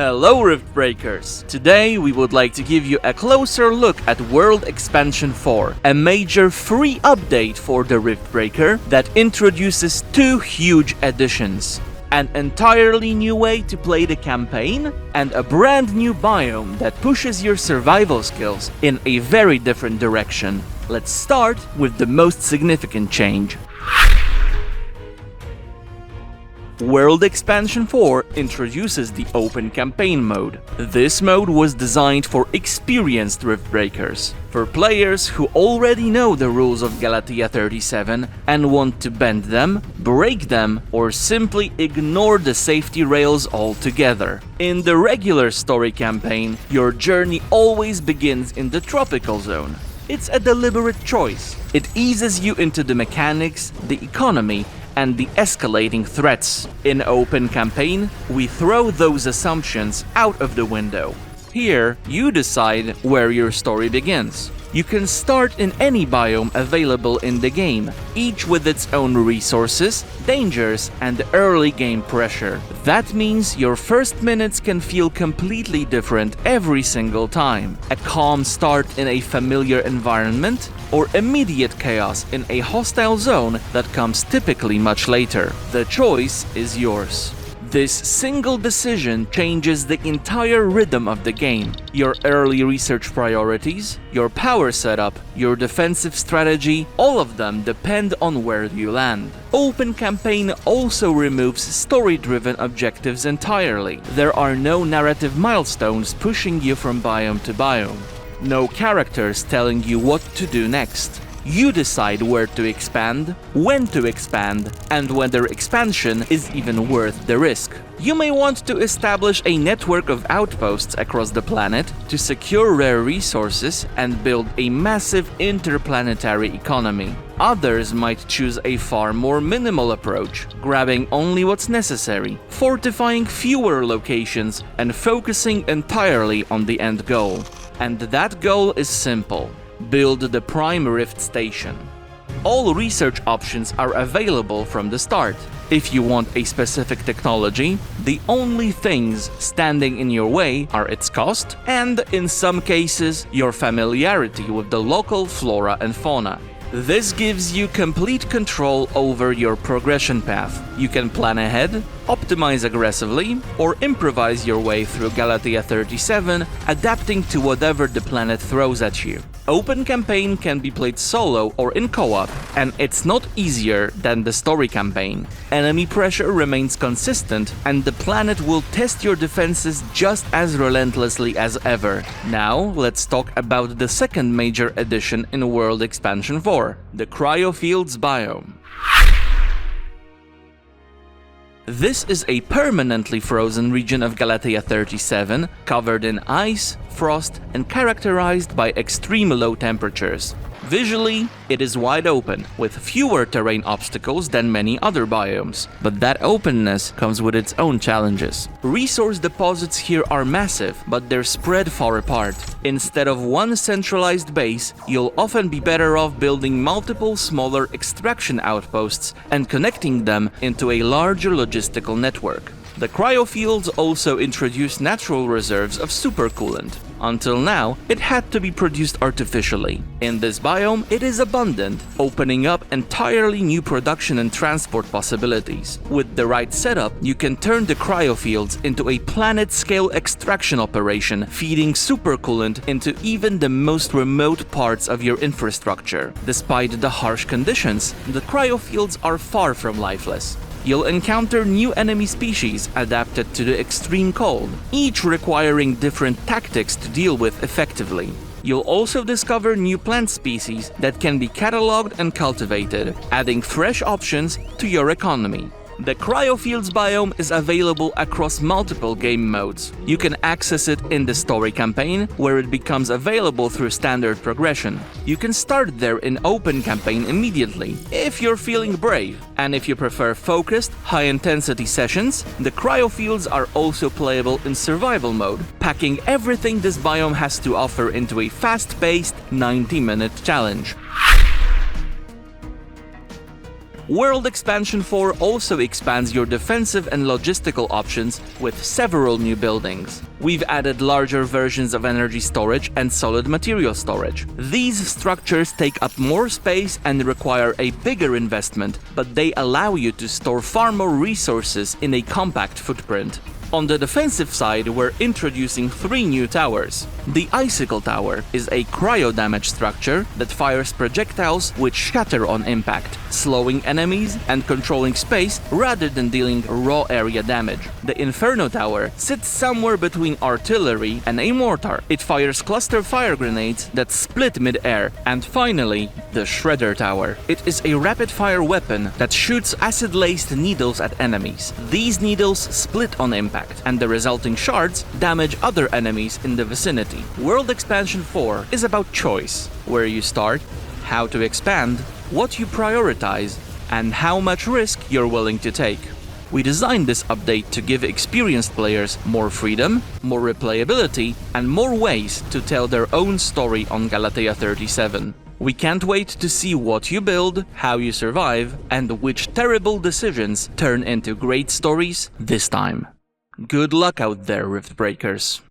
Hello Riftbreakers! Today we would like to give you a closer look at World Expansion 4, a major free update for the Riftbreaker that introduces two huge additions. An entirely new way to play the campaign, and a brand new biome that pushes your survival skills in a very different direction. Let's start with the most significant change. World Expansion 4 introduces the Open Campaign mode. This mode was designed for experienced Riftbreakers, for players who already know the rules of Galatea 37 and want to bend them, break them, or simply ignore the safety rails altogether. In the regular story campaign, your journey always begins in the tropical zone. It's a deliberate choice. It eases you into the mechanics, the economy, and the escalating threats. In Open Campaign, we throw those assumptions out of the window. Here, you decide where your story begins. You can start in any biome available in the game, each with its own resources, dangers, and early game pressure. That means your first minutes can feel completely different every single time. A calm start in a familiar environment, or immediate chaos in a hostile zone that comes typically much later. The choice is yours. This single decision changes the entire rhythm of the game. Your early research priorities, your power setup, your defensive strategy, all of them depend on where you land. Open Campaign also removes story-driven objectives entirely. There are no narrative milestones pushing you from biome to biome. No characters telling you what to do next. You decide where to expand, when to expand, and whether expansion is even worth the risk. You may want to establish a network of outposts across the planet to secure rare resources and build a massive interplanetary economy. Others might choose a far more minimal approach, grabbing only what's necessary, fortifying fewer locations, and focusing entirely on the end goal. And that goal is simple. Build the Prime Rift Station. All research options are available from the start. If you want a specific technology, the only things standing in your way are its cost and, in some cases, your familiarity with the local flora and fauna. This gives you complete control over your progression path. You can plan ahead, optimize aggressively, or improvise your way through Galatea 37, adapting to whatever the planet throws at you. Open Campaign can be played solo or in co-op, and it's not easier than the story campaign. Enemy pressure remains consistent, and the planet will test your defenses just as relentlessly as ever. Now, let's talk about the second major addition in World Expansion 4, the Cryofields biome. This is a permanently frozen region of Galatea 37, covered in ice, frost, and characterized by extreme low temperatures. Visually, it is wide open, with fewer terrain obstacles than many other biomes, but that openness comes with its own challenges. Resource deposits here are massive, but they're spread far apart. Instead of one centralized base, you'll often be better off building multiple smaller extraction outposts and connecting them into a larger logistical network. The cryofields also introduce natural reserves of supercoolant. Until now, it had to be produced artificially. In this biome, it is abundant, opening up entirely new production and transport possibilities. With the right setup, you can turn the cryofields into a planet-scale extraction operation, feeding supercoolant into even the most remote parts of your infrastructure. Despite the harsh conditions, the cryofields are far from lifeless. You'll encounter new enemy species adapted to the extreme cold, each requiring different tactics to deal with effectively. You'll also discover new plant species that can be cataloged and cultivated, adding fresh options to your economy. The Cryofields biome is available across multiple game modes. You can access it in the story campaign, where it becomes available through standard progression. You can start there in Open Campaign immediately, if you're feeling brave. And if you prefer focused, high-intensity sessions, the Cryofields are also playable in survival mode, packing everything this biome has to offer into a fast-paced 90-minute challenge. World Expansion 4 also expands your defensive and logistical options with several new buildings. We've added larger versions of energy storage and solid material storage. These structures take up more space and require a bigger investment, but they allow you to store far more resources in a compact footprint. On the defensive side, we're introducing 3 new towers. The Icicle Tower is a cryo-damage structure that fires projectiles which shatter on impact, slowing enemies and controlling space rather than dealing raw area damage. The Inferno Tower sits somewhere between artillery and a mortar. It fires cluster fire grenades that split mid-air. And finally, the Shredder Tower. It is a rapid-fire weapon that shoots acid-laced needles at enemies. These needles split on impact, and the resulting shards damage other enemies in the vicinity. World Expansion 4 is about choice, where you start, how to expand, what you prioritize, and how much risk you're willing to take. We designed this update to give experienced players more freedom, more replayability, and more ways to tell their own story on Galatea 37. We can't wait to see what you build, how you survive, and which terrible decisions turn into great stories this time. Good luck out there, Riftbreakers.